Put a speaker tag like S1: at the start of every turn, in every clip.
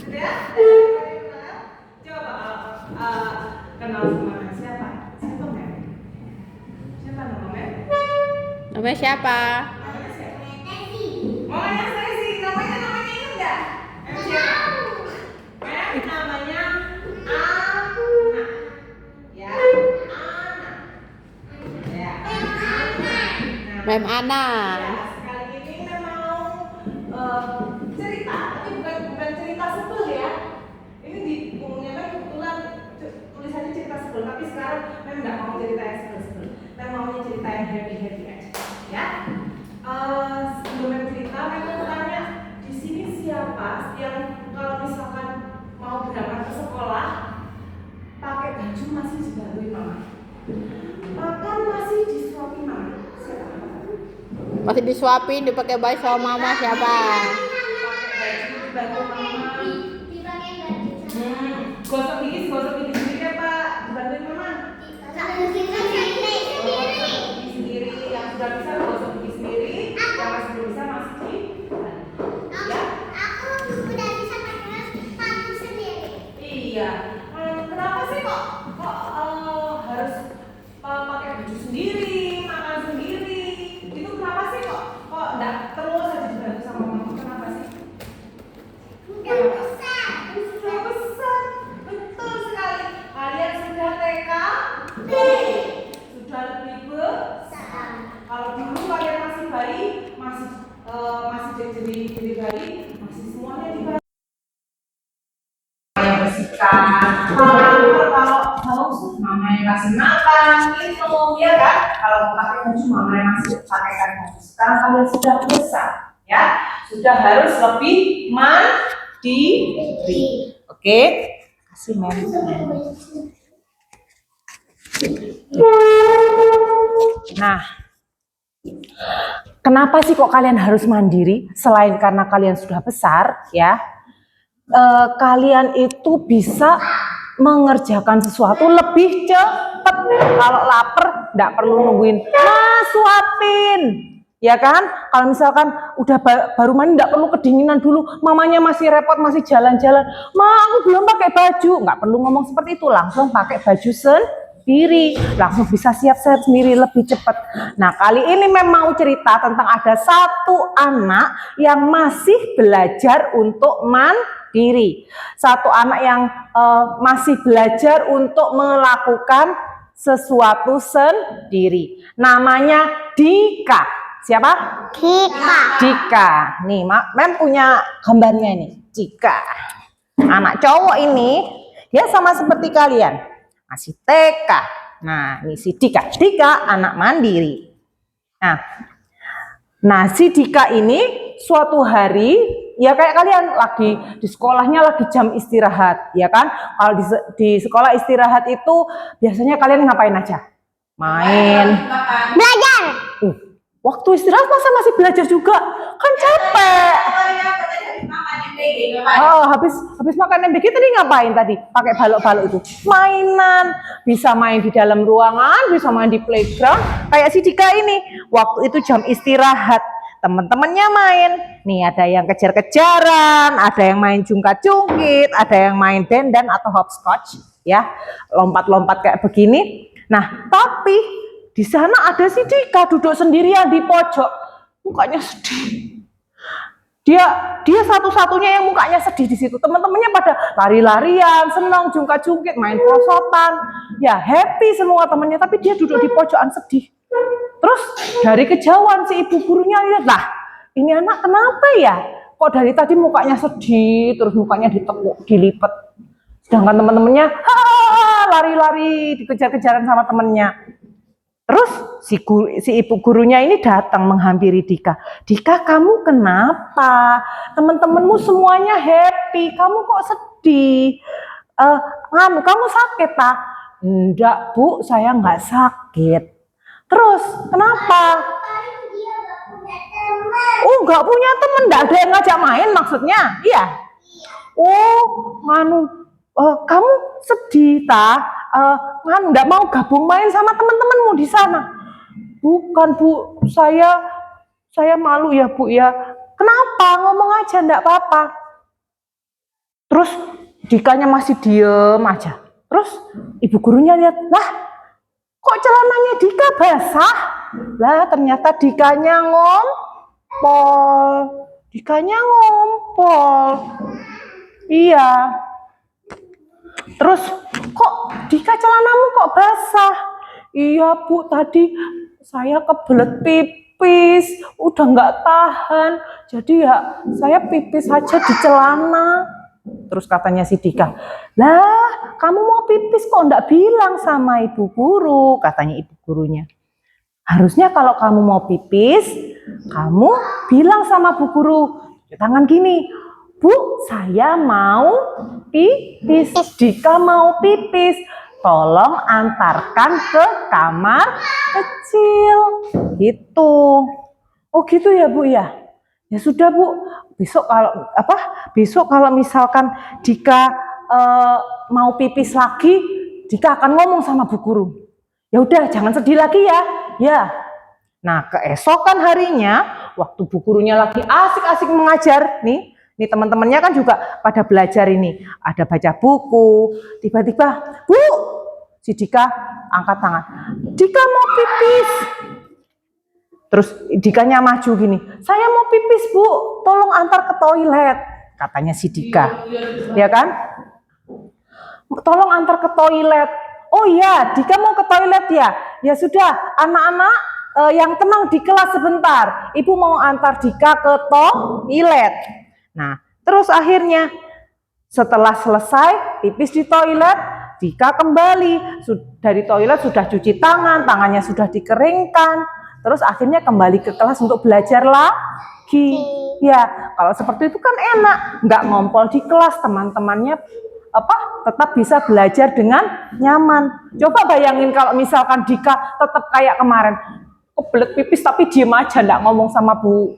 S1: Ya? Coba kenal sama siapa? Siapa Mem? Siapa nama Mem?
S2: Namanya siapa?
S1: Namanya siapa? Mamanya Stacy. Namanya ingat nggak? Mem siapa? Mem namanya Ana. Ya, Ana. Ya.
S2: Mem Ana.
S1: Ya, sekali ini Mem mau cerita, tapi bukan cerita sebel ya. Ini di bukunya Mem kebetulan tulisannya cerita sebel, tapi sekarang Mem nggak mau cerita yang sebel-sebel. Mem maunya cerita yang happy-happy aja, ya. Sebelum Mem cerita, Mem mau tanya, di sini siapa yang kalau misalkan mau berangkat ke sekolah pakai baju masih dibantuin mama, makan masih disuapin mama? Siapa?
S2: Masih disuapin, dipakai baju sama mama siapa?
S1: Dibantu mama. Gosok gigi sendiri apa dibantuin mama? Gosok gigi sendiri. Yang sudah bisa gosok gigi sendiri, yang masih belum bisa masih dibantu. Ya? Iya. Kenapa sih kok harus pakai baju sendiri, makan sendiri? Itu kenapa sih kok enggak terus saja dibantu sama mama? Kenapa sih? Sudah besar. Betul sekali. Kalian sudah TK? Sudah lebih besar. Kalau dulu kalian masih bayi, masih jadi bayi, masih semuanya dibantu. Kalau haus mama yang kasih makan minum, ya kan? Kalau pakai baju mama yang masih pakaikan baju. Sekarang kalian sudah besar, ya, sudah harus lebih mandiri. Oke, kasih Mem. Nah, kenapa sih kok kalian harus mandiri? Selain karena kalian sudah besar, ya, kalian itu bisa mengerjakan sesuatu lebih cepat. Kalau lapar, nggak perlu nungguin mas suapin, ya kan? Kalau misalkan udah baru mandi, nggak perlu kedinginan dulu, mamanya masih repot, masih jalan-jalan, ma aku belum pakai baju, nggak perlu ngomong seperti itu, langsung pakai baju sendiri, langsung bisa siap-siap sendiri lebih cepat. Nah, kali ini memang mau cerita tentang ada satu anak yang masih belajar untuk mandiri. Satu anak yang masih belajar untuk melakukan sesuatu sendiri. Namanya Dika. Siapa? Dika. Nih, Mem punya gambarnya nih. Dika. Anak cowok ini, dia sama seperti kalian. Masih TK. Nah, ini si Dika. Dika anak mandiri. Nah, si Dika ini suatu hari, ya kayak kalian lagi di sekolahnya lagi jam istirahat, ya kan? Kalau di sekolah istirahat itu biasanya kalian ngapain aja? Main.
S3: Belajar.
S1: Waktu istirahat masa masih belajar juga? Kan capek. Oh, habis makan MBG tadi ngapain tadi? Pakai balok-balok itu. Mainan, bisa main di dalam ruangan, bisa main di playground. Kayak si Dika ini, waktu itu jam istirahat, teman-temannya main. Nih ada yang kejar-kejaran, ada yang main jungkat-jungkit, ada yang main dandan atau hopscotch, ya, lompat-lompat kayak begini. Nah, tapi di sana ada si Dika duduk sendirian di pojok, mukanya sedih. Dia satu-satunya yang mukanya sedih di situ. Teman-temannya pada lari-larian, senang, jungkat-jungkit, main prosotan, ya happy semua temannya. Tapi dia duduk di pojokan sedih. Terus dari kejauhan si ibu gurunya lihat, lah ini anak kenapa ya? Kok dari tadi mukanya sedih, terus mukanya ditekuk, dilipat. Sedangkan teman-temannya lari-lari, dikejar-kejaran sama temannya. Terus si ibu gurunya ini datang menghampiri Dika. Dika, kamu kenapa? Teman-temanmu semuanya happy, kamu kok sedih? Kamu sakit, tak? Enggak, Bu, saya nggak sakit. Terus kenapa? Oh, nggak punya teman, nggak ada yang ngajak main maksudnya? Iya. Oh, kamu sedih, tak? Nggak mau gabung main sama teman-temanmu di sana? Bukan, Bu, saya malu ya, Bu ya. Kenapa? Ngomong aja, nggak apa-apa. Terus Dikanya masih diem aja. Terus ibu gurunya lihat, lah kok celananya Dika basah? Lah ternyata Dikanya ngompol. Dikanya ngompol. Iya. Terus kok Dika celanamu kok basah? Iya Bu, tadi saya kebelet pipis, udah nggak tahan. Jadi ya saya pipis aja di celana. Terus katanya si Dika, lah kamu mau pipis kok nggak bilang sama ibu guru, katanya ibu gurunya. Harusnya kalau kamu mau pipis, kamu bilang sama bu guru, tangan gini, Bu, saya mau pipis, Dika mau pipis, tolong antarkan ke kamar kecil, gitu. Oh gitu ya Bu ya? Ya sudah Bu, besok kalau misalkan Dika mau pipis lagi, Dika akan ngomong sama bu guru. Ya udah, jangan sedih lagi ya. Ya. Nah, keesokan harinya, waktu bu gurunya lagi asik-asik mengajar, nih teman-temannya kan juga pada belajar ini, ada baca buku. Tiba-tiba, Bu, si Dika angkat tangan. Dika mau pipis. Terus Dikanya maju gini, saya mau pipis Bu, tolong antar ke toilet, katanya si Dika, ya kan? Tolong antar ke toilet. Oh iya, Dika mau ke toilet ya? Ya sudah, anak-anak yang tenang di kelas sebentar, Ibu mau antar Dika ke toilet. Nah, terus akhirnya setelah selesai pipis di toilet, Dika kembali dari toilet, sudah cuci tangan, tangannya sudah dikeringkan. Terus akhirnya kembali ke kelas untuk belajar lagi. Ya, kalau seperti itu kan enak, nggak ngompol di kelas, teman-temannya tetap bisa belajar dengan nyaman. Coba bayangin kalau misalkan Dika tetap kayak kemarin, kebelet pipis tapi diem aja, nggak ngomong sama bu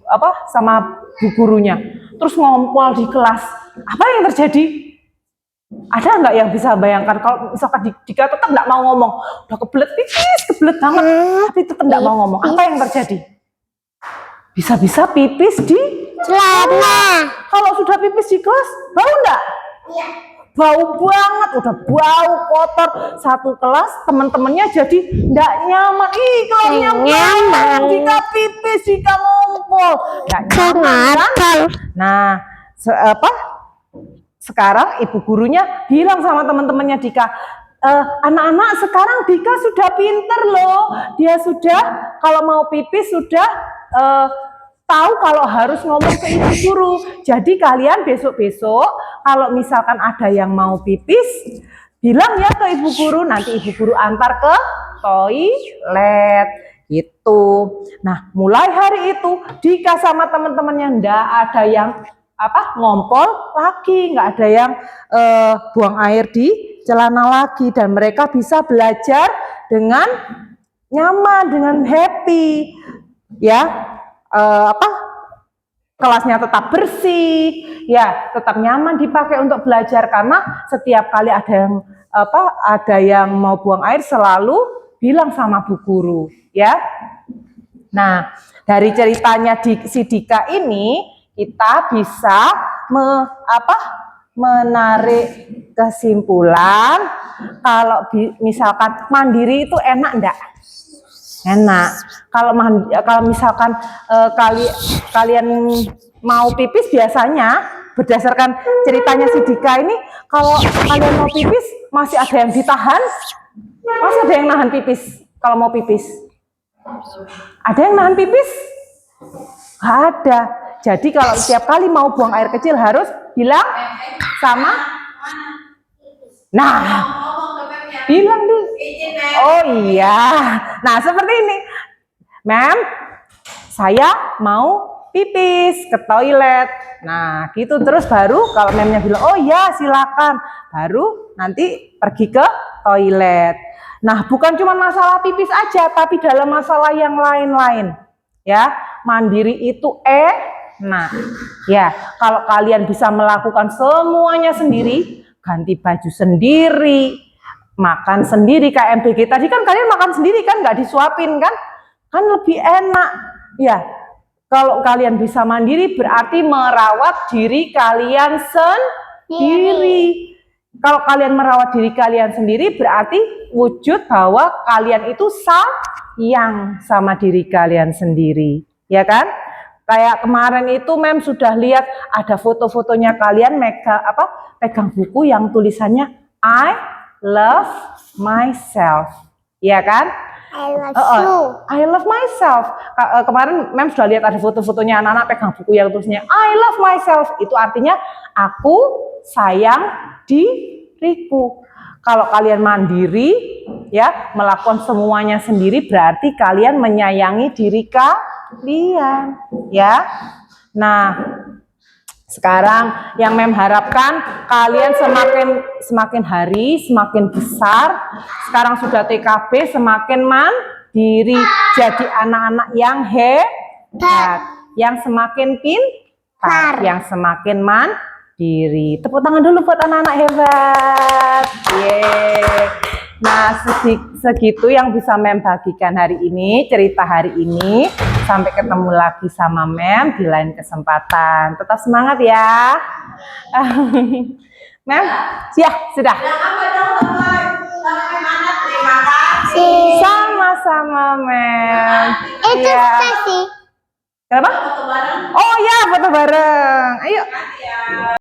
S1: gurunya, terus ngompol di kelas, apa yang terjadi? Ada nggak yang bisa bayangkan kalau misalkan Dika tetap nggak mau ngomong, udah kebelet pipis, kebelet banget, tapi tetap nggak mau ngomong, apa yang terjadi? Bisa-bisa pipis di celana. Kalau sudah pipis di kelas, bau nggak? Iya. Bau banget, udah bau kotor, satu kelas teman-temannya jadi nggak nyaman. Ih, kelasnya nyaman, Dika pipis, Dika ngumpul, nggak nyaman kan? Nah, sekarang ibu gurunya bilang sama teman-temannya Dika, anak-anak sekarang Dika sudah pinter loh, dia sudah kalau mau pipis sudah tahu kalau harus ngomong ke ibu guru. Jadi kalian besok-besok kalau misalkan ada yang mau pipis, bilang ya ke ibu guru, nanti ibu guru antar ke toilet gitu. Nah, mulai hari itu Dika sama teman-temannya ndak ada yang ngompol lagi, nggak ada yang buang air di celana lagi, dan mereka bisa belajar dengan nyaman, dengan happy, ya. Kelasnya tetap bersih, ya, tetap nyaman dipakai untuk belajar, karena setiap kali ada yang mau buang air selalu bilang sama bu guru, ya. Nah, dari ceritanya si Dika ini kita bisa menarik kesimpulan kalau misalkan mandiri itu enak enggak? Enak. Kalau misalkan kalian mau pipis, biasanya berdasarkan ceritanya si Dika ini, kalau kalian mau pipis masih ada yang ditahan, masih ada yang nahan pipis. Kalau mau pipis, ada yang nahan pipis? Ada. Jadi kalau setiap kali mau buang air kecil harus bilang sama, nah, bilang dulu. Oh iya. Nah, seperti ini. Ma'am, saya mau pipis ke toilet. Nah, gitu terus baru kalau ma'amnya bilang, oh iya silakan, baru nanti pergi ke toilet. Nah, bukan cuma masalah pipis aja, tapi dalam masalah yang lain-lain. Ya, mandiri itu enak. Ya, kalau kalian bisa melakukan semuanya sendiri, ganti baju sendiri, makan sendiri, kayak MBG tadi kan kalian makan sendiri kan, nggak disuapin kan lebih enak. Ya, kalau kalian bisa mandiri berarti merawat diri kalian diri. Kalau kalian merawat diri kalian sendiri berarti wujud bahwa kalian itu sayang sama diri kalian sendiri, ya kan? Kayak kemarin itu Mem sudah lihat ada foto-fotonya kalian pegang buku yang tulisannya I love myself, ya kan? I love myself. Kemarin Mem sudah lihat ada foto-fotonya anak-anak pegang buku yang tulisannya I love myself. Itu artinya aku sayang diriku. Kalau kalian mandiri, ya melakukan semuanya sendiri, berarti kalian menyayangi diri kalian, ya. Nah, sekarang yang Mem harapkan kalian semakin hari semakin besar. Sekarang sudah TKB, semakin mandiri, jadi anak-anak yang hebat, yang semakin pintar, yang semakin mandiri. Tepuk tangan dulu buat anak-anak hebat. Yeay. Nah, segitu yang bisa Mem bagikan hari ini, cerita hari ini. Sampai ketemu lagi sama Mem di lain kesempatan. Tetap semangat ya. Mem, ya sudah.
S3: Terima kasih.
S1: Sama-sama Mem.
S3: Itu
S1: Ya.
S3: Stacy.
S1: Kenapa? Oh ya, foto bareng. Ayo.